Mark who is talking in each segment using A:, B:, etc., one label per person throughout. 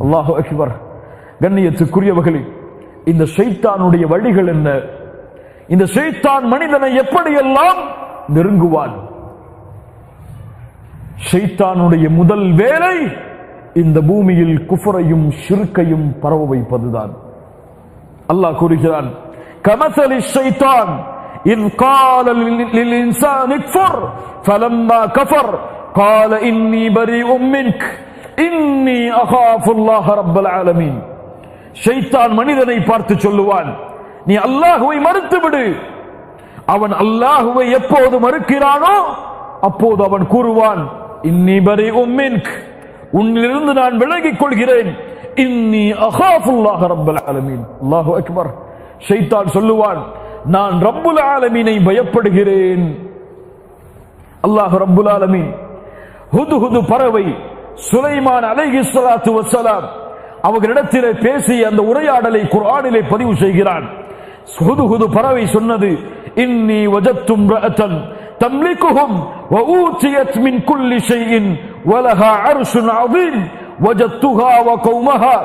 A: அல்லாஹு அக்பர். கண்ணியத்துக்குரியவர்களே, இந்த ஷைத்தானுடைய வழிகள் என்ன? இந்த ஷைத்தான் மனிதனை எப்படியெல்லாம் நெருங்குவான்? ஷைத்தானுடைய முதல் வேலை இந்த பூமியில் குஃப்ரையும் ஷிர்கையும் பரவ வைப்பதுதான். அல்லாஹ் கூறுகிறான், கமஸலி ஷைத்தான் இன் கால லில் இன்சானி கஃபர் ஃபலம்மா கஃபர் قال إني بريء منك إني أخاف الله رب العالمين. ஷைத்தான் மனிதனை பார்த்து சொல்லுவான், நீ அல்லாஹ்வை மறுத்து விடு. அவன் அல்லாஹ்வை எப்போது மறுக்கிறானோ அப்போது அவன் கூறுவான், இன்னி பரீஉம் மின்க், உன்னிலிருந்து நான் விலகிக் கொள்கிறேன். இன்னி அகாஃபுல்லாஹ ரப்பல் ஆலமீன். அல்லாஹு அக்பர். ஷைத்தான் சொல்லுவான், நான் ரப்புல் ஆலமீனை பயப்படுகிறேன். அல்லாஹ் ரப்புல் ஆலமீன் ஹுதுஹுது பறவை சுலைமான் அலைஹிஸ்ஸலாத்து வஸ்ஸலாம் அவர்களிடத்திலே பேசி அந்த உரையாடலை குர்ஆனிலே பதிவு செய்கிறான். ஹுதுஹுது பறவை சொன்னது, இன்னி வஜத்து இம்ரஅத்தன் தம்லிகுஹும் வ ஊதியத் மின் குல்லி ஷைஇன் வலஹா அர்ஷுன் அதீம் வஜத்துஹா வ கௌமஹா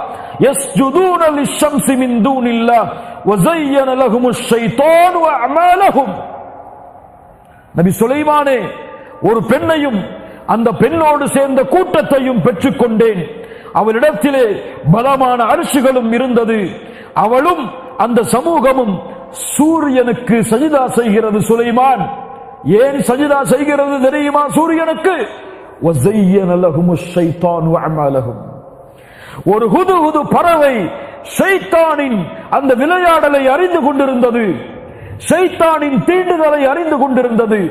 A: யஸ்ஜுதூன லிஷம்ஸி மின் தூனில்லாஹ் வ ஸய்யன லஹுமுஷ் ஷைத்தானு அஅமாலஹும். நபி சுலைமானே, ஒரு பெண்ணையும் அந்த பெண்ணோடு சேர்ந்த கூட்டத்தையும் பெற்றுக்கொண்டேன். அவளிடத்திலே பலமான அரிசிகளும் இருந்தது. அவளும் அந்த சமூகமும் சூரியனுக்கு சஜிதா செய்கிறது. சுலைமான் ஏன் சஜிதா செய்கிறது தெரியுமா? சூரியனுக்கு. ஒரு ஹுதுஹுது பறவை ஷைத்தானின் அந்த விளையாடலை அறிந்து கொண்டிருந்தது. ஷைத்தானின் தீண்டுதலை அறிந்து கொண்டிருந்தது.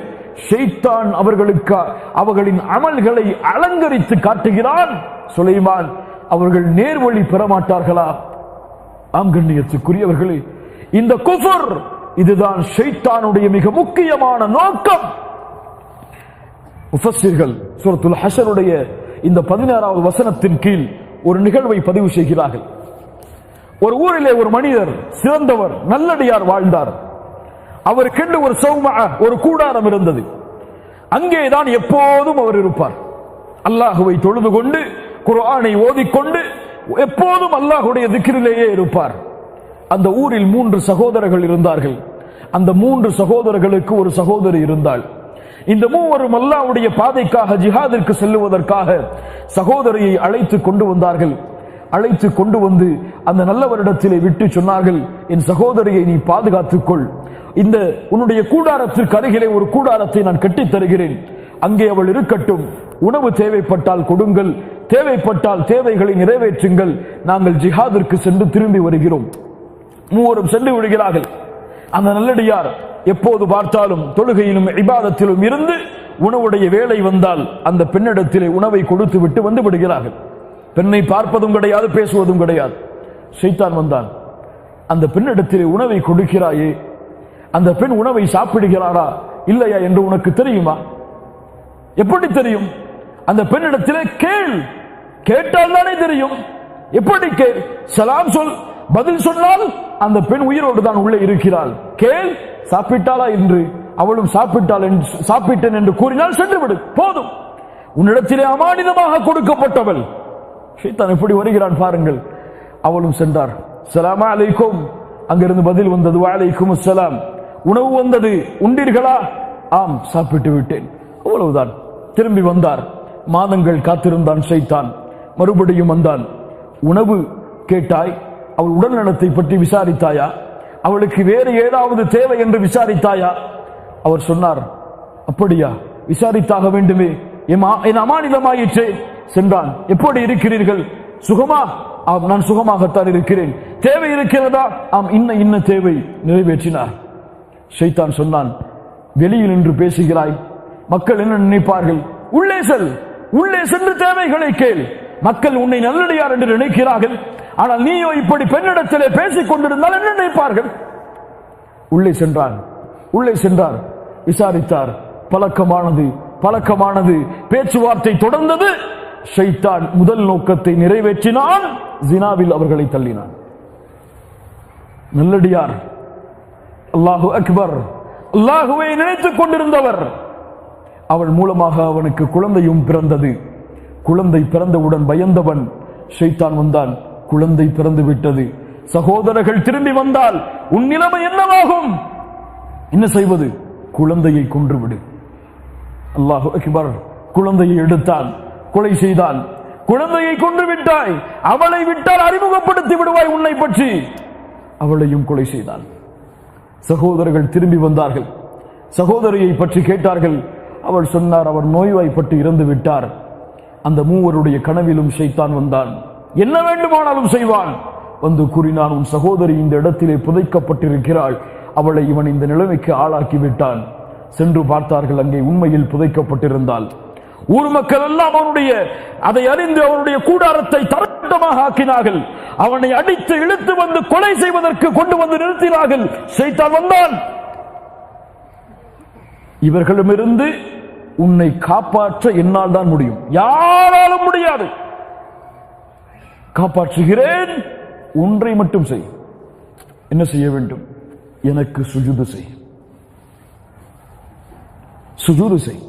A: ஷைத்தான் அவர்களின் அமல்களை அலங்கரித்து காட்டுகிறான். சுலைமான் அவர்கள் நேர்வழி பெறமாட்டார்களா? ஆம் கண்ணியத்துக்குரியவர்களே, இந்த குஃபர் இதுதான் ஷைத்தானுடைய மிக முக்கியமான நோக்கம். முஃபஸ்ஸிர்கள் சூரத்துல் ஹஷருடைய இந்த 16வது வசனத்தின் கீழ் ஒரு நிகழ்வை பதிவு செய்கிறார்கள். ஒரு ஊரிலே ஒரு மனிதர், சிறந்தவர், நல்லடியார் வாழ்ந்தார். அவருக்கென்று ஒரு ஒரு கூடாரம் இருந்தது. அங்கேதான் எப்போதும் அவர் இருப்பார். அல்லாஹுவை தொழுது கொண்டு குர்ஆனை ஓதிக்கொண்டு எப்போதும் அல்லாஹுடைய திக்ரிலேயே இருப்பார். அந்த ஊரில் 3 சகோதரர்கள் இருந்தார்கள். அந்த 3 சகோதரர்களுக்கு ஒரு சகோதரி இருந்தாள். இந்த மூவரும் அல்லாஹ்வுடைய பாதைக்காக ஜிஹாதிற்கு செல்லுவதற்காக சகோதரியை அழைத்து கொண்டு வந்தார்கள். அழைத்து கொண்டு வந்து அந்த நல்லவரிடத்திலே விட்டு சொன்னார்கள், என் சகோதரியை நீ பாதுகாத்துக்கொள். இந்த உன்னுடைய கூடாரத்திற்கு அருகிலே ஒரு கூடாரத்தை நான் கட்டித் தருகிறேன். அங்கே அவள் இருக்கட்டும். உணவு தேவைப்பட்டால் கொடுங்கள், தேவைப்பட்டால் தேவைகளை நிறைவேற்றுங்கள். நாங்கள் ஜிஹாதிற்கு சென்று திரும்பி வருகிறோம். மூவரும் சென்று விடுகிறார்கள். அந்த நல்லடியார் எப்போது பார்த்தாலும் தொழுகையிலும் இபாதத்திலும் இருந்து உணவுடைய வேலை வந்தால் அந்த பெண்ணிடத்திலே உணவை கொடுத்து விட்டு வந்து விடுகிறார்கள். பெண்ணை பார்ப்பதும் கிடையாது, பேசுவதும் கிடையாது. ஷைத்தான் வந்தான். அந்த பெண்ணிடத்திலே உணவை கொடுக்கிறாயே, அந்த பெண் உணவை சாப்பிடுகிறாரா இல்லையா என்று உனக்கு தெரியுமா? எப்படி தெரியும்? அந்த பெண்ணிடத்திலே கேள், கேட்டால் தானே தெரியும். எப்படி கேள்? சலாம் சொல், பதில் சொன்னால் அந்த பெண் உயிரோடு தான் உள்ளே இருக்கிறாள். கேள், சாப்பிட்டாளா என்று. அவளும் சாப்பிட்டேன் என்று கூறினால் சென்று விடு, போதும். உன்னிடத்திலே அமானிதமாக கொடுக்கப்பட்டவள். ஷைத்தான் எப்படி வருகிறான் பாருங்கள். அவளும் சென்றார். ஸலாமு அலைக்கும். அங்கிருந்து பதில் வந்தது, வஅலைக்கும் அஸ்ஸலாம். உணவு வந்தது, உண்டீர்களா? ஆம், சாப்பிட்டு விட்டேன். அவ்வளவுதான். திரும்பி வந்தார். மாதங்கள் காத்திருந்தான் ஷைத்தான். மறுபடியும் வந்தான். உணவு கேட்டாய், அவள் உடல் நலத்தை பற்றி விசாரித்தாயா? அவளுக்கு வேறு ஏதாவது தேவை என்று விசாரித்தாயா? அவர் சொன்னார், அப்படியா, விசாரித்தாக வேண்டுமே, என் அமானிதமாயிற்றே. சென்றான். எப்படி இருக்கிறீர்கள்? சுகமா? ஆம், நான் சுகமாகத்தான் இருக்கிறேன். தேவை இருக்கிறதா? ஆம், இன்ன தேவை. நிறைவேற்றினார். ஷைத்தான் சொன்னான், வெளியில் நின்று பேசுகிறாய், மக்கள் என்ன நினைப்பார்கள்? உள்ளே செல், உள்ளே சென்று தேவைகளை கேள். மக்கள் உன்னை நல்லடியார் என்று நினைக்கிறார்கள். ஆனால் நீயோ இப்படி பெண்ணிடத்திலே பேசிக் கொண்டிருந்தால் என்ன நினைப்பார்கள்? உள்ளே சென்றான். உள்ளே சென்றார். விசாரித்தார். பழக்கமானது. பேச்சுவார்த்தை தொடர்ந்தது. ஷைத்தான் முதல் நோக்கத்தை நிறைவேற்றினான். ஜினாவில் அவர்களை தள்ளினான். நல்லடியார், அல்லாஹு அக்பர், அல்லாஹுவை நினைத்துக் கொண்டிருந்தவர். அவள் மூலமாக அவனுக்கு குழந்தையும் பிறந்தது. குழந்தை பிறந்தவுடன் பயந்தவன் ஷைத்தான் வந்தான், குழந்தை பிறந்து விட்டது. சகோதரர்கள் திரும்பி வந்தால் உன் நிலைமை என்னவாகும்? என்ன செய்வது? குழந்தையை கொன்றுவிடு. அல்லாஹு அக்பர். குழந்தையை எடுத்தான், கொலை செய்தான். குழந்தையை கொன்று விட்டாய், அவளை விட்டால் அறிமுகப்படுத்தி விடுவாய் உன்னை பற்றி. அவளையும் கொலை செய்தான். சகோதரர்கள் திரும்பி வந்தார்கள், சகோதரியை பற்றி கேட்டார்கள். அவள் சொன்னார், அவர் நோய்வாய்ப்பட்டு இறந்து விட்டார். அந்த மூவருடைய கனவிலும் ஷைத்தான் வந்தான், என்ன வேண்டுமானாலும் செய்வான். வந்து கூறினான், உன் சகோதரி இந்த இடத்திலே புதைக்கப்பட்டிருக்கிறாள், அவளை இவன் இந்த நிலைமைக்கு ஆளாக்கி விட்டான். சென்று பார்த்தார்கள், அங்கே உண்மையில் புதைக்கப்பட்டிருந்தால். ஊர் மக்கள் எல்லாம் அவனுடைய அதை அறிந்து அவனுடைய கூடாரத்தை தரட்டமாக ஆக்கினார்கள். அவனை அடித்து இழுத்து வந்து கொலை செய்வதற்கு கொண்டு வந்து நிறுத்தினார்கள். ஷைத்தான் வந்தான். இவர்களிடமிருந்து உன்னை காப்பாற்ற என்னால் தான் முடியும், யாராலும் முடியாது. காப்பாற்றுகிறேன், ஒன்றை மட்டும் செய். என்ன செய்ய வேண்டும்? எனக்கு சுஜூது செய், சுஜூது செய்.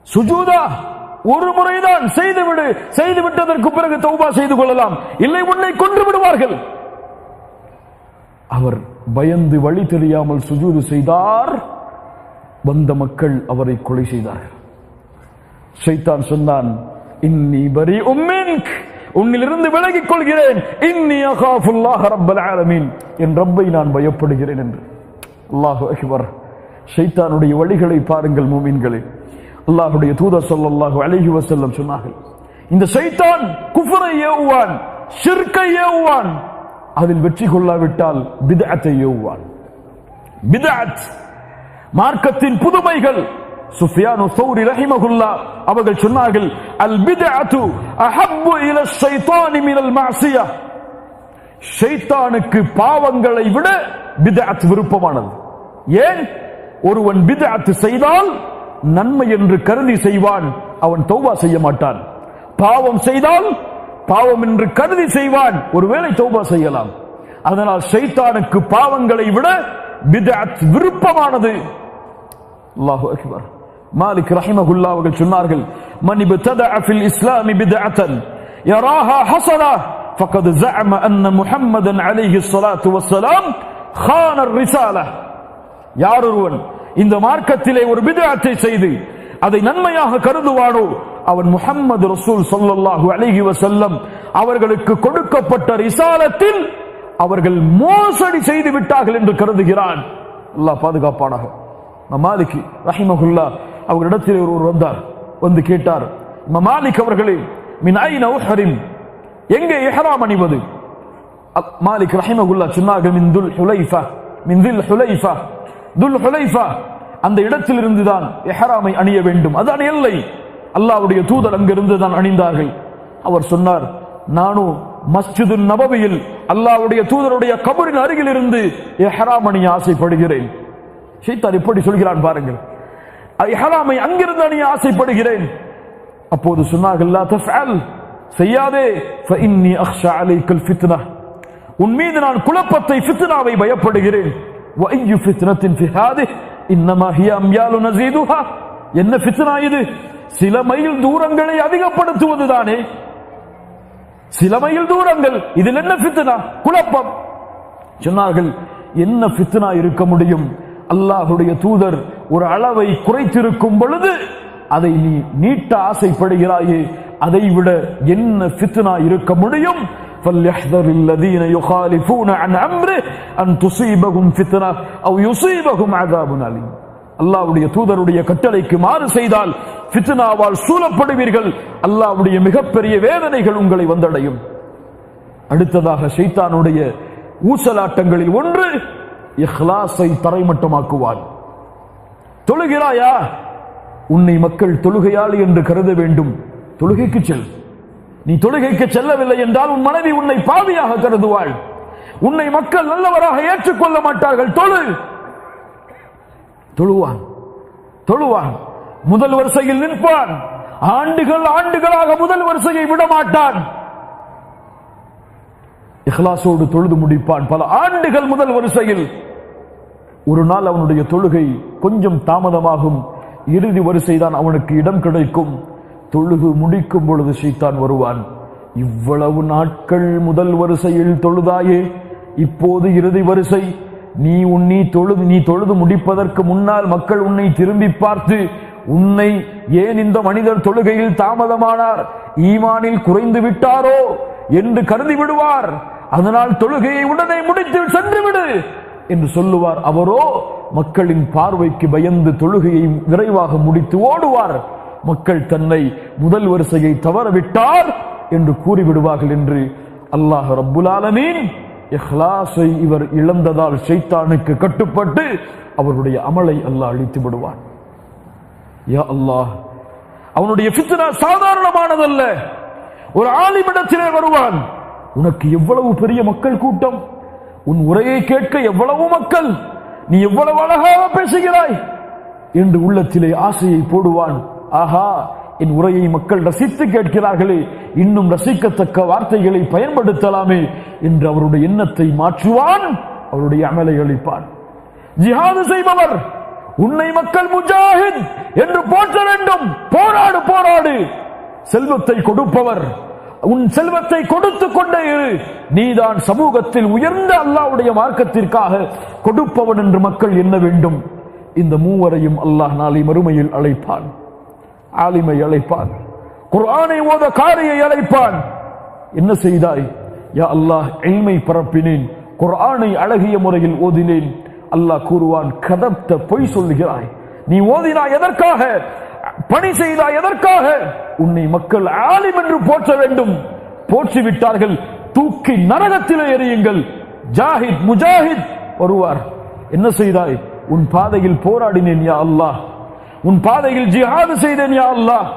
A: சுஜூதா ஒரு முறைதான் செய்துவிடு, செய்து விட்டதற்கு பிறகு தௌபா செய்து கொள்ளலாம், இல்லை உன்னை கொன்று விடுவார்கள். அவர் பயந்து வழி தெரியாமல் சுஜூது செய்தார். வந்த மக்கள் அவரை கொலை செய்தார்கள். ஷைத்தான் சொன்னான், இன்னி பரீஉம் மின்க், உன்னிலிருந்து விலகிக் கொள்கிறேன். இன்னி அகாஃபுல்லாஹ ரப்பல் ஆலமீன், என் ரப்பை நான் பயப்படுகிறேன் என்று. அல்லாஹு அக்பர். ஷைத்தானுடைய வழிகளை பாருங்கள் மூமின்களே. அல்லாஹ்வுடைய தூதர் ஸல்லல்லாஹு அலைஹி வஸல்லம் சொன்னார்கள், இந்த ஷைத்தான் குஃப்ரை ஏவுவான், ஷிர்க்கை ஏவுவான், அதில் வெற்றி கொள்ளாவிட்டால் பித்அத்தை ஏவுவான். பித்அத் மார்க்கத்தின் புதுமைகள். சுஃபியானு ஸௌரி ரஹிமஹுல்லாஹ் அவர்கள் சொன்னார்கள், அல் பித்அத்து அஹப்பு இல ஷைத்தானி மினல் மஅசியா, ஷைத்தானுக்கு பாவங்களை விட பித்அத் விருப்பமானது. ஏன்? ஒருவன் பித்அத் செய்தால் நன்மை என்று கருதி செய்வான், அவன் தௌபா செய்ய மாட்டான். பாவம் செய்தால் பாவம் என்று கருதி செய்வான், ஒருவேளை தௌபா செய்யலாம். அதனால் ஷைத்தானுக்கு பாவங்களை விட பித்அத் விருப்பமானது. அல்லாஹு அக்பர். மாலிக் ரஹிமஹுல்லாஹ் அவர்கள் சொன்னார்கள், மன் இப்ததஅ ஃபில் இஸ்லாமி பித்அத்தன் யராஹா ஹஸனா ஃபகத் ஸஅம அன்ன முஹம்மதன் அலைஹி ஸலாத்து வஸ்ஸலாம் خان الرسالة. யார் ஒருவன் இந்த மார்க்கத்திலே ஒரு பித்அத்தை செய்து அதை நன்மையாக கருதுவானோ, அவன் முஹம்மது ரசூல் ஸல்லல்லாஹு அலைஹி வஸல்லம் அவர்களுக்கு கொடுக்கப்பட்ட ரிசாலத்தில் அவர்கள் மோசடி செய்து விட்டார்கள் என்று கருதுகிறான். அல்லாஹ் பாதுகாப்பானாக. மாலிக் ரஹிமஹுல்லாஹ் அவர்களிடத்தில் ஒருவர் வந்தார், வந்து கேட்டார், மாலிக் அவர்களே, மின் ஐன உஹ்ரிம், எங்கே இஹ்ராம் அணிவது? மாலிக் ரஹிமஹுல்லாஹ் சொன்னார்கள், மின் துல் ஹுலைஃபா, மின் தில் ஹுலைஃபா, துல் ஹுலைஃபா அந்த இடத்தில் இருந்துதான் இஹ்ராமை அணிய வேண்டும், அதான் எல்லை. அல்லாஹ்வுடைய தூதர் அங்கிருந்து தான் அணிந்தார்கள். அவர் சொன்னார், நானும் மஸ்ஜிது நபவியில் அல்லாஹ்வுடைய தூதருடைய கபரின் அருகில் இருந்து இஹ்ராம் அணிய ஆசைப்படுகிறேன். ஷைத்தான் எப்படி சொல்கிறான் பாருங்கள், இஹ்ராமை அங்கிருந்து அணிய ஆசைப்படுகிறேன். அப்போது சொன்னார்கள், லா தஃஅல், செய்யாதே, ஃபஇன்னி அக்ஷா அலைக்கல் ஃபித்னா, உன் மீது நான் குழப்பத்தை, ஃபித்னாவை பயப்படுகிறேன். وَأَيُّ فِتْنَةٍ فِي هَذِهِ إِنَّمَا هِيَ أَمْيَالُ نَزِيدُهَا, என்ன ஃபித்னா இது? சில மைல் தூரங்களை அதிகப்படுத்துவதுதானே, சில மைல் தூரங்கள், இதில் என்ன ஃபித்னா? குழப்பம். சொன்னார்கள், என்ன ஃபித்னா இருக்க முடியும்? அல்லாஹ்வுடைய தூதர் ஒரு அளவை குறைத்திருக்கும் பொழுது அதை நீ நீட்ட ஆசைப்படுகிறாயே, அதை விட என்ன ஃபித்னா இருக்க முடியும்? فَلْيَحْذَرِ الَّذِينَ يُخَالِفُونَ عَنْ أَمْرِهِ أَنْ تُصِيبَهُمْ فِتْنَةٌ أَوْ يُصِيبَهُمْ عَذَابٌ أَلِيمٌ. அல்லாஹ்வுடைய தூதருடைய கட்டளைக்கு மாறு செய்தால் ஃபித்னாவால் சூழப்படுவீர்கள், அல்லாஹ்வுடைய மிகப்பெரிய வேதனைகள் உங்களை வந்தடையும். அடுத்ததாக ஷைத்தானுடைய ஊசலாட்டங்களில் ஒன்று, இஹ்லாஸை தரைமட்டமாக்குவான். தொழுகிறாயா? உன்னை மக்கள் தொழுகையாளி என்று கருத வேண்டும், தொழுகைக்கு செல். நீ தொழுகைக்கு செல்லவில்லை என்றால் உன் மனைவி உன்னை பாவியாக கருதுவாள், உன்னை மக்கள் நல்லவராக ஏற்றுக்கொள்ள மாட்டார்கள். தொழுவான், தொழுவான், முதல் வரிசையில் நிற்பான், ஆண்டுகளாக முதல் வரிசையை விடமாட்டான், இஹ்லாஸோடு தொழுது முடிப்பான். பல ஆண்டுகள் முதல் வரிசையில். ஒரு நாள் அவனுடைய தொழுகை கொஞ்சம் தாமதமாகும், இறுதி வரிசைதான் அவனுக்கு இடம் கிடைக்கும். தொழுகு முடிக்கும் பொழுது ஷைத்தான் வருவான், இவ்வளவு நாட்கள் முதல் வரிசையில் தொழுதாயே, இப்போது இறுதி வரிசை. நீ தொழுது முடிப்பதற்கு முன்னால் மக்கள் உன்னை திரும்பி பார்த்து உன்னை ஏன் இந்த மனிதர் தொழுகையில் தாமதமானார், ஈமானில் குறைந்து விட்டாரோ என்று கருதி விடுவார். அதனால் தொழுகையை உடனே முடித்து சென்று விடு என்று சொல்லுவார். அவரோ மக்களின் பார்வைக்கு பயந்து தொழுகையை விரைவாக முடித்து ஓடுவார். மக்கள் தன்னை முதல் வரிசையை தவறவிட்டார் என்று கூறிவிடுவார்கள் என்று அல்லாஹ் ரப்புல் ஆலமீன் இஹ்லாஸை இவர் இழந்ததால் ஷைத்தானுக்கு கட்டுப்பட்டு அவருடைய அமலை அல்லாஹ் அழித்து விடுவான். யா அல்லாஹ், அவனுடைய ஃபித்னா சாதாரணமானதல்ல. ஒரு ஆலிமிடத்திலே வருவான், உனக்கு எவ்வளவு பெரிய மக்கள் கூட்டம், உன் உரையை கேட்க எவ்வளவு மக்கள், நீ எவ்வளவு அழகாக பேசுகிறாய் என்று உள்ளத்திலே ஆசையை போடுவான். ஆஹா, என் உரையை மக்கள் ரசித்து கேட்கிறார்களே, இன்னும் ரசிக்கத்தக்க வார்த்தைகளை பயன்படுத்தலாமே என்று அவருடைய எண்ணத்தை மாற்றுவான், அவருடைய அமலை அளிப்பான். ஜிஹாது செய்பவர், உன்னை மக்கள் முஜாஹித் என்று போற்ற வேண்டும், போராடு போராடு. செல்வத்தை கொடுப்பவர், உன் செல்வத்தை கொடுத்து கொண்டே இரு, நீதான் சமூகத்தில் உயர்ந்த அல்லாஹ்வுடைய மார்க்கத்திற்காக கொடுப்பவன் என்று மக்கள் எண்ண வேண்டும். இந்த மூவரையும் அல்லாஹ் நாளை மறுமையில் அழைப்பான். ஆலிமை அழைப்பான், குர்ஆனை ஓத காரியை அழைப்பான். என்ன செய்தாய்? யா அல்லாஹ், இல்மை பரப்பினேன், குர்ஆனை அழகிய முறையில் ஓதினேன். அல்லாஹ் கூறுவான், கதப்த, பொய் சொல்லுகிறாய். நீ ஓதினாய் எதற்காக? பணி செய்தாய் எதற்காக? உன்னை மக்கள் ஆலிம் என்று போற்ற வேண்டும். போற்றி விட்டார்கள், தூக்கி நரகத்திலே எறியுங்கள். ஜாஹித் முஜாஹித் வருவார். என்ன செய்தாய்? உன் பாதையில் போராடினேன் யா அல்லாஹ், உன் பாதையில் ஜிஹாது செய்தேன் யா அல்லாஹ்.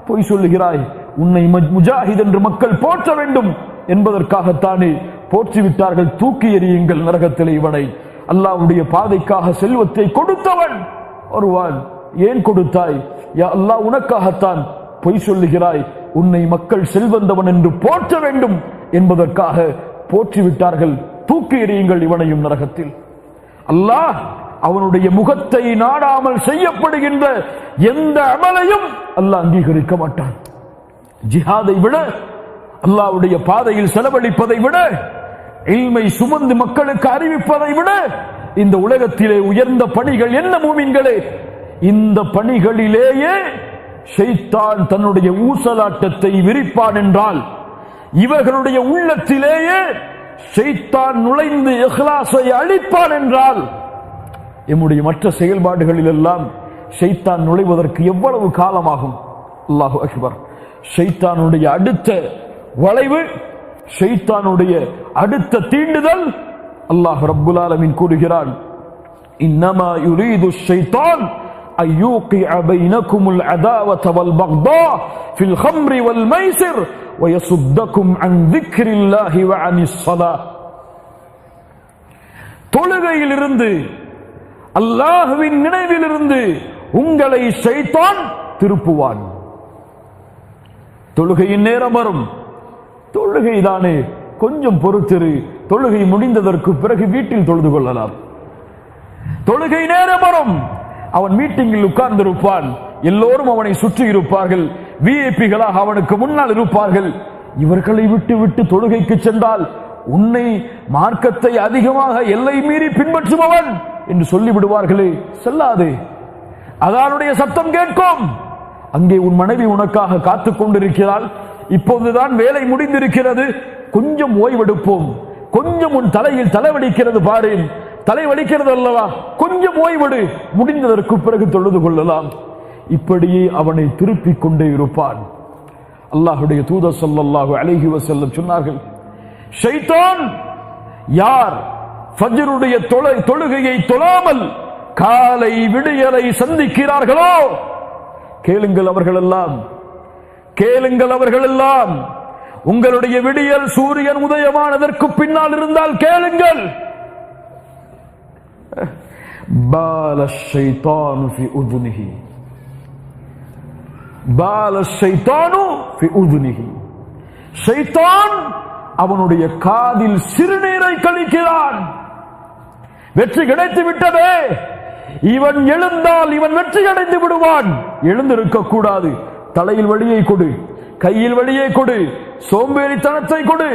A: பொய் சொல்லுகிறாய். உன்னை முஜாஹித் என்று மக்கள் போற்ற வேண்டும் என்பதற்காகத்தானே போற்றி விட்டார்கள். தூக்கி எறியுங்கள் நரகத்திலே இவனை. அல்லாஹ்வுடைய பாதைக்காக செல்வத்தை கொடுத்தவன் வருவான். ஏன் கொடுத்தாய்? யா அல்லாஹ், உனக்காகத்தான். பொய் சொல்லுகிறாய். உன்னை மக்கள் செல்வந்தவன் என்று போற்ற வேண்டும் என்பதற்காக போற்றி விட்டார்கள். தூக்கி எறியுங்கள் இவனையும் நரகத்தில். அல்லாஹ் அவனுடைய முகத்தை நாடாமல் செய்யப்படுகின்ற எந்த அமலையும் அல்லாஹ் அங்கீகரிக்க மாட்டான். ஜிஹாதை விட, அல்லாஹ்வுடைய பாதையில் செலவழிப்பதை விட, இல்மை சுமந்து மக்களுக்கு அறிவிப்பதை விட இந்த உலகத்திலே உயர்ந்த பணிகள் என்ன மூமின்களே? இந்த பணிகளிலேயே ஷைத்தான் தன்னுடைய ஊசலாட்டத்தை விரிப்பான் என்றால், இவர்களுடைய உள்ளத்திலேயே ஷைத்தான் நுழைந்து இஹ்லாஸை அழிப்பான் என்றால், எம்முடைய மற்ற செயல்பாடுகளில் எல்லாம் ஷைத்தான் நுழைவதற்கு எவ்வளவு காலமாகும்? அல்லாஹு அக்பர். ஷைத்தானுடைய அடுத்த வளைவு, ஷைத்தானுடைய அடுத்த தீண்டுதல், அல்லாஹ் ரப்புல் ஆலமீன் கூறுகிறான், இன்னமா யுரீது ஷைத்தான் أن يوقع بينكم العداوة والبغضاء في الخمر والميسر ويصدكم عن ذكر الله وعن الصلاة. தொழுகையிலிருந்து, அல்லாஹ்வின் நினைவிலிருந்து உங்களை ஷைத்தான் திருப்புவான். தொழுகையின் நேரம் வரும், தொழுகைதானே, கொஞ்சம் பொறுத்திரு, தொழுகை முடிந்ததற்கு பிறகு வீட்டில் தொழுது கொள்ளலாம். தொழுகை நேரம் வரும், அவன் மீட்டிங்கில் உட்கார்ந்திருப்பான், எல்லோரும் அவனை சுற்றி இருப்பார்கள், விஐபிகளாக அவனுக்கு முன்னால் இருப்பார்கள். இவர்களை விட்டு விட்டு தொழுகைக்கு சென்றால் உன்னை மார்க்கத்தை அதிகமாக எல்லை மீறி பின்பற்றுபவன் என்று சொல்லிவிடுவார்களே, செல்லாதே. அதானுடைய சத்தம் கேட்கும். அங்கே உன் மனைவி உனக்காக காத்துக் கொண்டிருக்கிறாள். இப்போதுதான் வேலை முடிந்திருக்கிறது, கொஞ்சம் ஓய்வெடுப்போம், கொஞ்சம் உன் தலையில் தலைவலிக்கிறது பாரு, தலை வலிக்கிறது அல்லவா, கொஞ்சம் ஓய்வெடு, முடிந்ததற்கு பிறகு தொழுது கொள்ளலாம். இப்படியே அவனை திருப்பிக் கொண்டே இருப்பான். அல்லாஹ்வுடைய தூதர் ஸல்லல்லாஹு அலைஹி வஸல்லம் சொன்னார்கள், ஷைத்தான் யார் ஃபஜ்ருடைய தொழுகையை தொழாமல் காலை விடியலை சந்திக்கிறார்களோ, கேளுங்கள் அவர்கள் எல்லாம் உங்களுடைய விடியல் சூரியன் உதயமானதற்கு பின்னால் இருந்தால் கேளுங்கள். பால ஷைத்தானு ஃபி உதுனிஹி, பால ஷைத்தானு ஃபி உதுனிஹி. ஷைத்தான் அவனுடைய காதில் சிறுநீரை கழிக்கிறான். வெற்றி கிடைத்து விட்டதே, இவன் எழுந்தால் இவன் வெற்றி அடைந்து விடுவான். எழுந்திருக்க கூடாது, தலையில் வழியை கொடு, கையில் வழியை கொடு, சோம்பேறித்தனத்தை கொடு,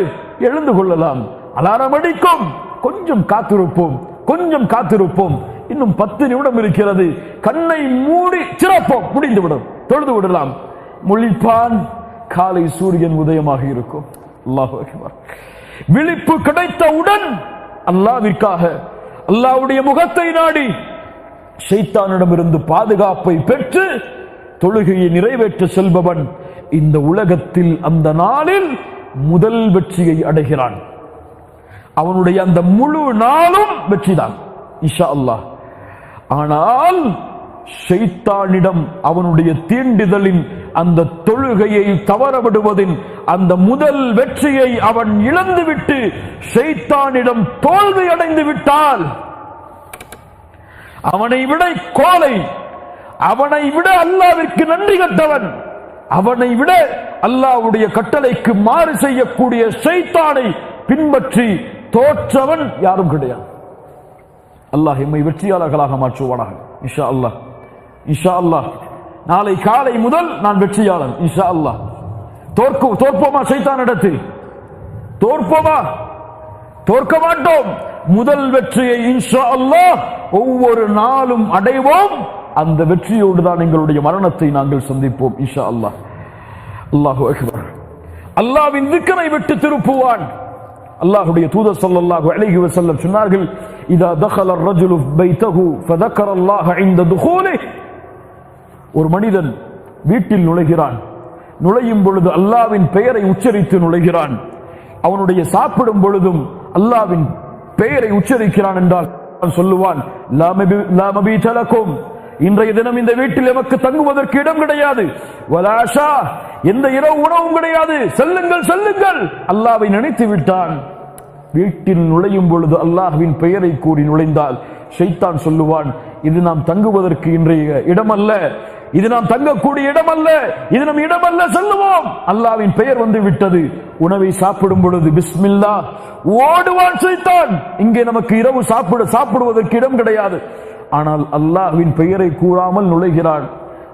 A: எழுந்து கொள்ளலாம். அலாரம் அடிக்கும், கொஞ்சம் காத்திருப்போம், கொஞ்சம் காத்திருப்போம். இன்னும் 10 நிமிடம் இருக்கிறது, கண்ணை மூடி சிறப்போம், முடிந்துவிடும், தொழுது விடலாம். முழிப்பான், காலை சூரியன் உதயமாக இருக்கும். அல்லாஹு அக்பர். விழிப்பு கிடைத்தவுடன் அல்லாஹ்விற்காக, அல்லாஹ்வுடைய முகத்தை நாடி ஷைத்தானிடமிருந்து பாதுகாப்பை பெற்று தொழுகையை நிறைவேற்ற செல்பவன் இந்த உலகத்தில் அந்த நாளில் முதல் வெற்றியை அடைகிறான். அவனுடைய அந்த முழு நாளும் வெற்றிதான் இன்ஷா அல்லாஹ். ஆனால் ஷைத்தானிடம் அவனுடைய தீண்டுதலின் அந்த தொழுகையை தவறவிடுவதின் அந்த முதல் வெற்றியை அவன் இழந்துவிட்டு ஷைத்தானிடம் தோல்வி அடைந்து விட்டால் அவனை விட கோலை, அவனை விட அல்லாஹ்விற்கு நன்றி கட்டவன், அவனை விட அல்லாஹ்வுடைய கட்டளைக்கு மாறு செய்யக்கூடிய ஷைத்தானை பின்பற்றி தோற்றவன் யாரும் கிடையாது. அல்லாஹ் எம்மை வெற்றியாளர்களாக மாற்றுவானாக இன்ஷா அல்லாஹ். இன்ஷா அல்லாஹ் நாளை காலை முதல் நான் வெற்றியாளன் இன்ஷா அல்லாஹ். தோற்போமா ஷைத்தானிடத்தில்? தோற்போமா? தோற்க மாட்டோம். முதல் வெற்றியை இன்ஷா அல்லாஹ் ஒவ்வொரு நாளும் அடைவோம். அந்த வெற்றியோடு தான் எங்களுடைய மரணத்தை நாங்கள் சந்திப்போம் இன்ஷா அல்லாஹ். அல்லாஹு அக்பர். அல்லாஹ்வின் திக்ரை விட்டு திருப்புவான். அல்லாஹ்வுடைய தூதர் ஸல்லல்லாஹு அலைஹி வஸல்லம் சொன்னார்கள், இதா தഖல الرجل بيته فذكر الله عند دخوله. ஒரு மனிதன் வீட்டில் நுழைகிறான், நுழையும் பொழுது அல்லாஹ்வின் பெயரை உச்சரித்து நுழைகிறான். அவனுடைய சாப்பிடும் பொழுதும் அல்லாஹ்வின் பெயரை உச்சரிக்கிறான் என்றால் சொல்லுவான், லா மபீத லக்கும், இன்றைய தினம் இந்த வீட்டில் எமக்கு தங்குவதற்கு இடம் கிடையாது. வலாஷா, எந்த இரவு உணவும் கிடையாது, செல்லுங்கள் செல்லுங்கள். அல்லாஹ்வை நினைத்து விட்டான். வீட்டில் நுழையும் பொழுது அல்லாஹ்வின் பெயரை கூறி நுழைந்தால் ஷைத்தான் சொல்லுவான், இது நாம் தங்குவதற்கு இன்றைய இடமல்ல, இது நாம் தங்கக்கூடிய இடமல்ல, இது நம் இடமல்ல, செல்லுவோம். அல்லாஹ்வின் பெயர் வந்து விட்டது. உணவை சாப்பிடும் பொழுது பிஸ்மில்லா, ஓடுவான் ஷைத்தான். இங்கே நமக்கு இரவு சாப்பிடுவதற்கு இடம் கிடையாது. ஆனால் அல்லாஹ்வின் பெயரை கூறாமல் நுழைகிறான்,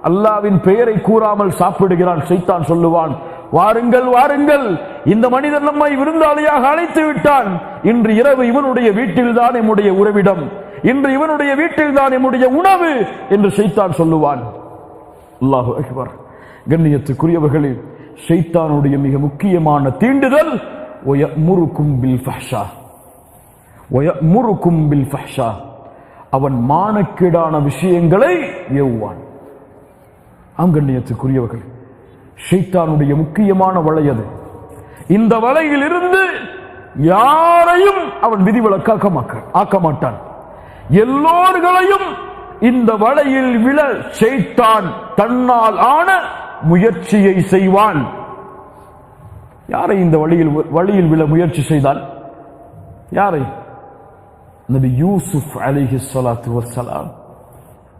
A: அல்லாஹ்வின் பெயரை கூறாமல் சாப்பிடுகிறான். ஷைத்தான் சொல்லுவான், வாருங்கள் வாருங்கள், இந்த மனிதன் நம்மை விருந்தாளியாக அழைத்து விட்டான். இன்று இரவு இவனுடைய வீட்டில் தான் நம்முடைய உறவிடம், இன்று இவனுடைய வீட்டில் தான் நம்முடைய உணவு என்று ஷைத்தான் சொல்லுவான். அல்லாஹு அக்பர். கண்ணியத்துக்குரியவர்களே, ஷைத்தானுடைய மிக முக்கியமான தீண்டுதல் வயமுருக்கும் பில் ஃபஹ்ஷா, வயமுருக்கும் பில் ஃபஹ்ஷா. அவன் மானக்கேடான விஷயங்களை ஏவுவான். கண்ணியத்துக்குரியவர்கள், ஷைத்தானுடைய முக்கியமான வலை அது. இந்த வலையில் இருந்து யாரையும் அவன் விதிவிலக்காக்க மாட்டான். எல்லோர்களையும் இந்த வலையில் விழ ஷைத்தான் தன்னால் ஆன முயற்சியை செய்வான். யாரை இந்த வழியில் விழ முயற்சி செய்தான்? யாரை? நபி யூசுப் அலைஹிஸ்ஸலாத்து வஸ்ஸலாம்.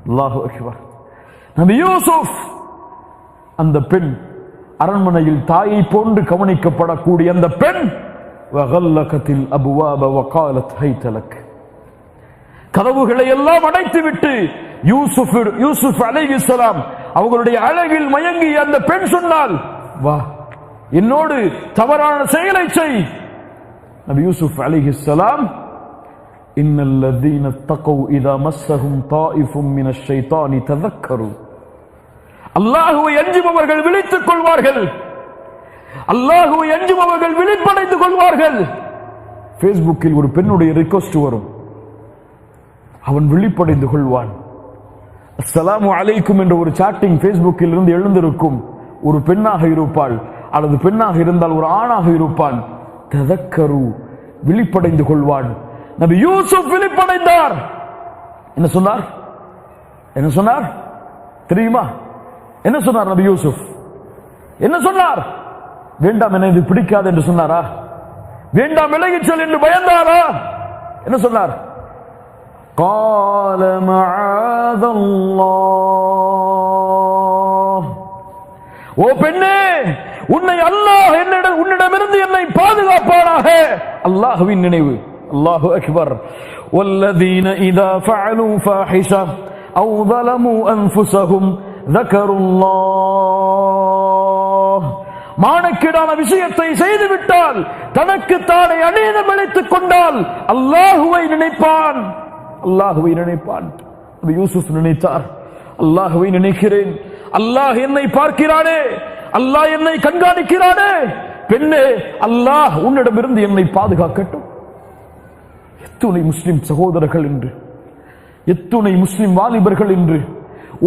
A: அல்லாஹு அக்பர். நபி யூசுப், அந்த பெண், அரண்மனையில் தாயை போன்று கவனிக்கப்படக்கூடிய அந்த பெண், வகல்லகத்தில் அபுவாப வகாலத் ஹைதலக், கதவுகளை எல்லாம் அடைத்துவிட்டு யூசுப் அலைஹிஸ்ஸலாம் அவர்களுடைய அழகில் மயங்கி அந்த பெண் சொன்னால், வா என்னோடு தவறான செயலை செய். நபி யூசுப் அலைஹிஸ்ஸலாம், இன்னல்லதீன தகவ் இதா மஸ்ஸஹும் தாயிஃபும் மினஷ் ஷைத்தானி ததக்கரு, அல்லாஹ்வை அஞ்சுபவர்கள் விழித்துக் கொள்வார்கள், அல்லாஹ்வை அஞ்சுபவர்கள் விழிப்படைந்து கொள்வார்கள். ஃபேஸ்புக்கில் ஒரு பெண்ணுடைய ரிக்வெஸ்ட் வரும், அவன் விழிப்படைந்து கொள்வான். அஸ்ஸலாமு அலைக்கும் என்ற ஒரு சாட்டிங் ஃபேஸ்புக்கில் இருந்து எழுந்திருக்கும். ஒரு பெண்ணாக இருப்பாள், அல்லது பெண்ணாக இருந்தால் ஒரு ஆணாக இருப்பான். ததக்கரு, விழிப்படைந்து கொள்வான். நபி யூசுப் விழிப்படைந்தார். என்ன சொன்னார்? என்ன சொன்னார் தெரியுமா? என்ன சொன்னார் நபி யூசுப்? என்ன சொன்னார்? வேண்டாம், என இது பிடிக்காது என்று சொன்னாரா? வேண்டாம், விலகிச் செல் என்று பயந்தாரா? என்ன சொன்னார்? قال معاذ الله, ஓ பெண்ணே, உன்னை அல்லாஹ் உன்னிடமிருந்து என்னை பாதுகாப்பானாக. அல்லாஹ்வின் நினைவு. அல்லாஹு அக்பர். والذين إذا فعلوا فاحشة أو ظلموا أنفسهم ذكروا الله மானக்கேடான விஷயத்தை செய்துவிட்டால், தனக்கு தானே அநீதம் இழைத்துக் கொண்டால் அல்லாஹுவை நினைப்பான். அல்லாஹுவை நினைப்பான். யூசுப் நினைத்தார், அல்லாஹுவை நினைக்கிறேன், அல்லாஹ் என்னை பார்க்கிறானே, அல்லாஹ் என்னை கண்காணிக்கிறானே, பெண்ணே அல்லாஹ் உன்னிடமிருந்து என்னை பாதுகாக்கட்டும். எத்துணை முஸ்லிம் சகோதரர்கள் என்று, எத்துணை முஸ்லிம் வாலிபர்கள் என்று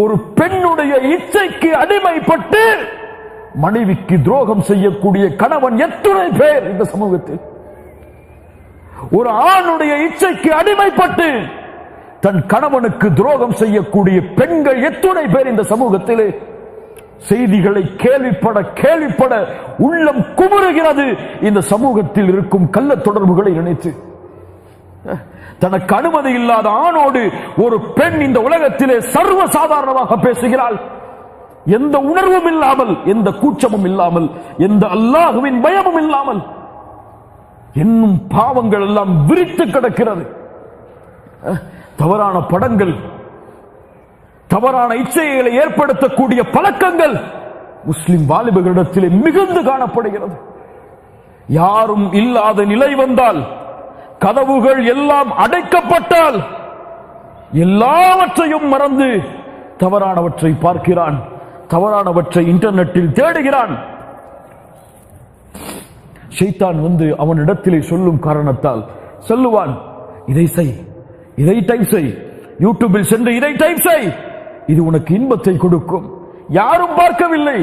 A: ஒரு பெண்ணுடைய இச்சைக்கு அடிமைப்பட்டு மனைவிக்கு துரோகம் செய்யக்கூடிய கணவன் எத்துணை பேர் இந்த சமூகத்தில்? ஒரு ஆணுடைய இச்சைக்கு அடிமைப்பட்டு தன் கணவனுக்கு துரோகம் செய்யக்கூடிய பெண்கள் எத்துணை பேர் இந்த சமூகத்திலே? செய்திகளை கேள்விப்பட உள்ளம் குமுறுகிறது. இந்த சமூகத்தில் இருக்கும் கள்ள தொடர்புகளை நினைத்து தனக்கு அனுமதி இல்லாத ஆணோடு ஒரு பெண் இந்த உலகத்திலே சர்வ சாதாரணமாக பேசுகிறாள். எந்த உணர்வும் இல்லாமல், எந்த கூச்சமும் இல்லாமல், எந்த அல்லாஹ்வின் பயமும் இல்லாமல். இன்னும் பாவங்கள் எல்லாம் விரித்து கிடக்கிறது. தவறான படங்கள், தவறான இச்சைகளை ஏற்படுத்தக்கூடிய பழக்கங்கள் முஸ்லிம் வாலிபர்களிடத்திலே மிகுந்து காணப்படுகிறது. யாரும் இல்லாத நிலை வந்தால், கதவுகள் எல்லாம் அடைக்கப்பட்டால், எல்லாவற்றையும் மறந்து தவறானவற்றை பார்க்கிறான், தவறானவற்றை இன்டர்நெட்டில் தேடுகிறான். ஷைத்தான் வந்து அவனிடத்திலே சொல்லும் காரணத்தால் சொல்லுவான், இதை செய், இதை டைப் செய், யூடியூபில் சென்று இதை டைப் செய், இது உனக்கு இன்பத்தை கொடுக்கும். யாரும் பார்க்கவில்லை,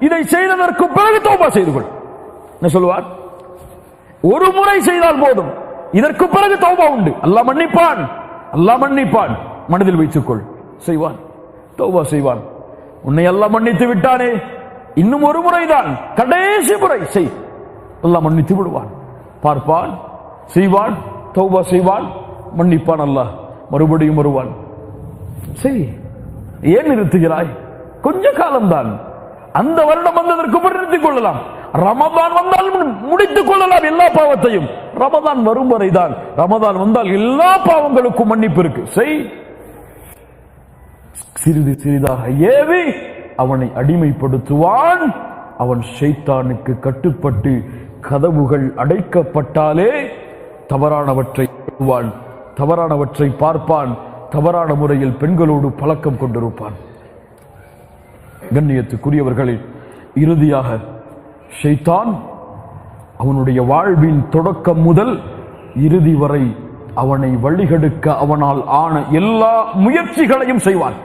A: இதை செய்ததற்கு பிறகு தௌபா செய்து கொள். என்ன சொல்லுவான்? ஒரு முறை செய்தால் போதும், இதற்கு பிறகு தௌபா உண்டு, அல்லாஹ் மன்னிப்பான், அல்லாஹ் மன்னிப்பான். மனதில் வைத்துக்கொள். செய்வான், தௌபா செய்வான். உன்னை அல்லாஹ் மன்னித்து விட்டானே, இன்னும் ஒரு முறைதான், கடைசி முறை செய், அல்லாஹ் மன்னித்து விடுவான். பார்ப்பான், செய்வான், தௌபா செய்வான், மன்னிப்பான் அல்லாஹ், மறுபடியும் வருவான். செய், ஏன் நிறுத்துகிறாய்? கொஞ்ச காலம்தான், அந்த வருடம் வந்ததற்கு பிறகு நிறுத்திக் கொள்ளலாம். ரமதான் வந்தால் முடித்துக் கொள்ளலாம் எல்லா பாவத்தையும். ரமதான் வரும் வரைதான், ரமதான் வந்தால் எல்லா பாவங்களுக்கும் மன்னிப்பு இருக்கு. செய். சிறிது சிறிதாக ஏவி அவனை அடிமைப்படுத்துவான். அவன் ஷைத்தானுக்கு கட்டுப்பட்டு கதவுகள் அடைக்கப்பட்டாலே தவறானவற்றை தவறானவற்றை பார்ப்பான், தவறான முறையில் பெண்களோடு பழக்கம் கொண்டிருப்பான். கண்ணியத்துக்குரியவர்களே, இறுதியாக ஷைத்தான் அவனுடைய வாழ்வின் தொடக்கம் முதல் இறுதி வரை அவனை வழிகெடுக்க அவனால் ஆன எல்லா முயற்சிகளையும் செய்வான்.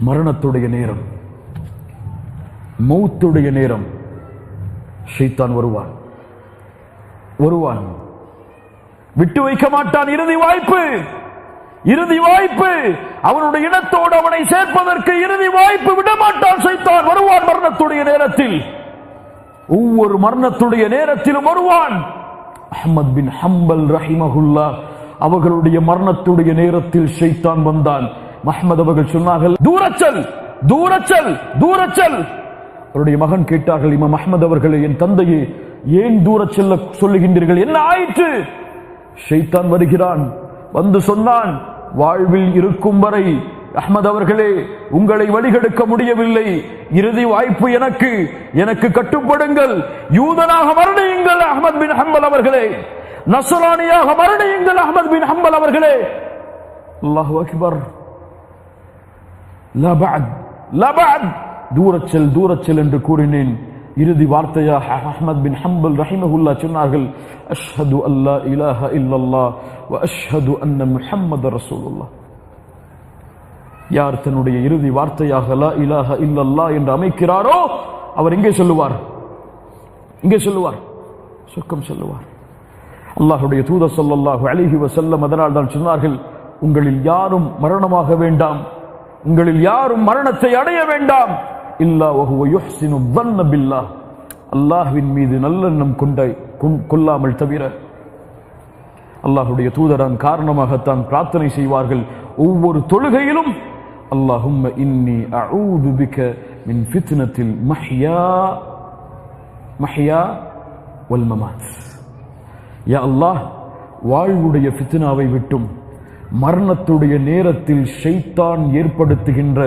A: மரணத்துடைய நேரம், மௌத்துடைய நேரம், ஷைத்தான் வருவான், விட்டு வைக்க மாட்டான். இறுதி வாய்ப்பு, இறுதி வாய்ப்பு, அவனுடைய இனத்தோடு அவனை சேர்ப்பதற்கு இறுதி வாய்ப்பு விடமாட்டான். ஷைத்தான் வருவான் மரணத்துடைய நேரத்தில், ஒவ்வொரு மரணத்துடைய நேரத்திலும் வருவான். அஹ்மத் பின் ஹம்பல் ரஹிமஹுல்லா அவர்களுடைய மரணத்துடைய நேரத்தில் ஷைத்தான் வந்தான். அஹ்மத் அவர்கள் சொன்னார்கள், தூரச்சல், தூரச்சல், தூரச்சல். அவருடைய மகன் கேட்டார்கள், இமாம் அஹ்மத் அவர்களே, என் தந்தையே, ஏன் தூரச் செல்ல சொல்லுகின்றீர்கள்? என்ன ஆயிற்று? ஷைத்தான் வருகிறான். வந்து சொன்னான், வாழ்வில் இருக்கும் வரை அஹ்மத் அவர்களே உங்களை வழிகெடுக்க முடியவில்லை, இறுதி வாய்ப்பு எனக்கு கட்டுப்படுங்கள். யூதனாக மரணியுங்கள் அஹ்மத் பின் ஹம்பல் அவர்களே, நஸ்ரானியாக மரணியுங்கள் அஹ்மத் பின் ஹம்பல் அவர்களே. அல்லாஹு அக்பர். லா பஅத், லா பஅத், தூரச்சல், தூரச்சல் என்று கூறினேன். இறுதி வார்த்தையாக அஹ்மத் பின் ஹம்பல் ரஹிமஹுல்லா சொன்னார்கள், அஷ்ஹது அல்லா இலாஹ இல்லல்லாஹ் வ அஷ்ஹது அன்ன முஹம்மது ரசூலுல்லாஹ். யார் தன்னுடைய இறுதி வார்த்தையாக லா இலாஹ இல்லல்லாஹ் என்று அமைக்கிறாரோ அவர் எங்கே சொல்லுவார்? இங்கே சொல்லுவார், சொர்க்கம் சொல்லுவார். அல்லாஹ்வுடைய தூதர் ஸல்லல்லாஹு அலைஹி வஸல்லம் அதனால் தான் சொன்னார்கள், உங்களில் யாரும் மரணமாக வேண்டாம், உங்களில் யாரும் மரணத்தை அடைய வேண்டாம், இல்லா வஹுவ யுஹ்சினு ظن பில்லாஹ், அல்லாஹ்வின் மீது நல்லெண்ணம் கொள்ளாமல் தவிர. அல்லாஹ்வுடைய தூதரான் காரணமாகத்தான் பிரார்த்தனை செய்வார்கள் ஒவ்வொரு தொழுகையிலும், அல்லாஹும்ம இன்னி அஊது பிக மின் ஃபித்னத்தில் மஹ்யா வல் மமாத். யா அல்லாஹ், வாழ்வுடைய ஃபித்னாவை விட்டும் மரணத்துடைய நேரத்தில் ஷைத்தான் ஏற்படுத்துகின்ற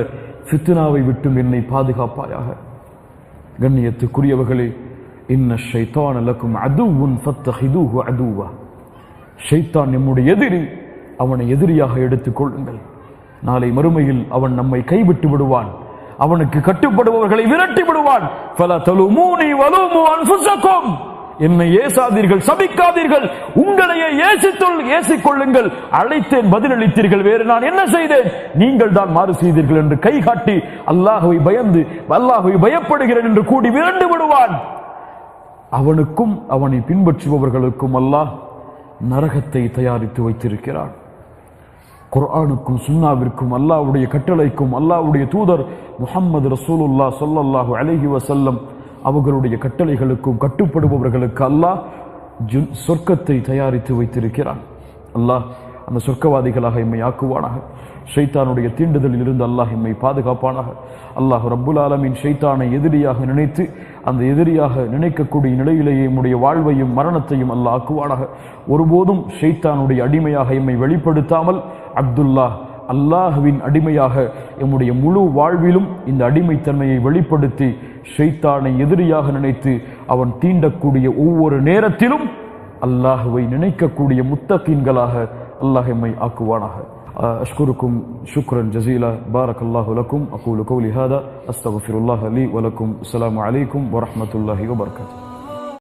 A: ஃபித்னாவை விட்டும் என்னை பாதுகாப்பாயாக. கண்ணியத்துக்குரியவர்களே, இன்ன ஷைத்தான லக்கும் அதுவுன் ஃபத்தஹிதுஹு அதுவா. ஷைத்தான் நம்முடைய எதிரி, அவனை எதிரியாக எடுத்துக் கொள்ளுங்கள். நாளை மறுமையில் அவன் நம்மை கைவிட்டு விடுவான், அவனுக்கு கட்டுப்படுபவர்களை விரட்டி விடுவான். ஃபலா தலுமூனி வலுமு அன்ஃபுஸக்கும். என்னை ஏசாதீர்கள், சபிக்காதீர்கள், உங்களையே ஏசிக்கொள்ளுங்கள். அழைத்தேன், பதிலளித்தீர்கள், வேறு நான் என்ன செய்தேன்? நீங்கள் தான் மாறு செய்தீர்கள் என்று கை காட்டி அல்லாஹ்வை பயந்து அல்லாஹ்வை பயப்படுகிறேன் என்று கூடி விரண்டு விடுவான். அவனுக்கும் அவனை பின்பற்றுபவர்களுக்கும் அல்லாஹ் நரகத்தை தயாரித்து வைத்திருக்கிறான். குர்ஆனுக்கும் சுன்னாவிற்கும் அல்லாஹ்வுடைய கட்டளைக்கும் அல்லாஹ்வுடைய தூதர் முஹம்மது ரசூலுல்லாஹ் ஸல்லல்லாஹு அலைஹி வஸல்லம் அவர்களுடைய கட்டளைகளுக்கும் கட்டுப்படுபவர்களுக்கு அல்லாஹ் சொர்க்கத்தை தயாரித்து வைத்திருக்கிறான். அல்லாஹ் அந்த சொர்க்கவாதிகளாக எம்மை ஆக்குவானாக. ஷைத்தானுடைய தீண்டுதலில் இருந்து அல்லாஹ் எம்மை பாதுகாப்பானாக. அல்லாஹ் ரப்புல் ஆலமீன் ஷைத்தானை எதிரியாக நினைத்து அந்த எதிரியாக நினைக்கக்கூடிய நிலையிலேயே நம்முடைய வாழ்வையும் மரணத்தையும் அல்லாஹ் ஆக்குவானாக. ஒருபோதும் ஷைத்தானுடைய அடிமையாக எம்மை வெளிப்படுத்தாமல் அப்துல்லாஹ் அல்லாஹ்வின் அடிமையாக எம்முடைய முழு வாழ்விலும் இந்த அடிமைத்தன்மையை வெளிப்படுத்தி ஷைத்தானை எதிரியாக நினைத்து அவன் தீண்டக்கூடிய ஒவ்வொரு நேரத்திலும் அல்லாஹ்வை நினைக்கக்கூடிய முத்தகீன்களாக அல்லாஹ் எம்மை ஆக்குவானாக. أشكركم شكرا جزيلا. بارك الله لكم. أقول قولي هذا أستغفر الله لي ولكم. السلام عليكم ورحمة الله وبركاته.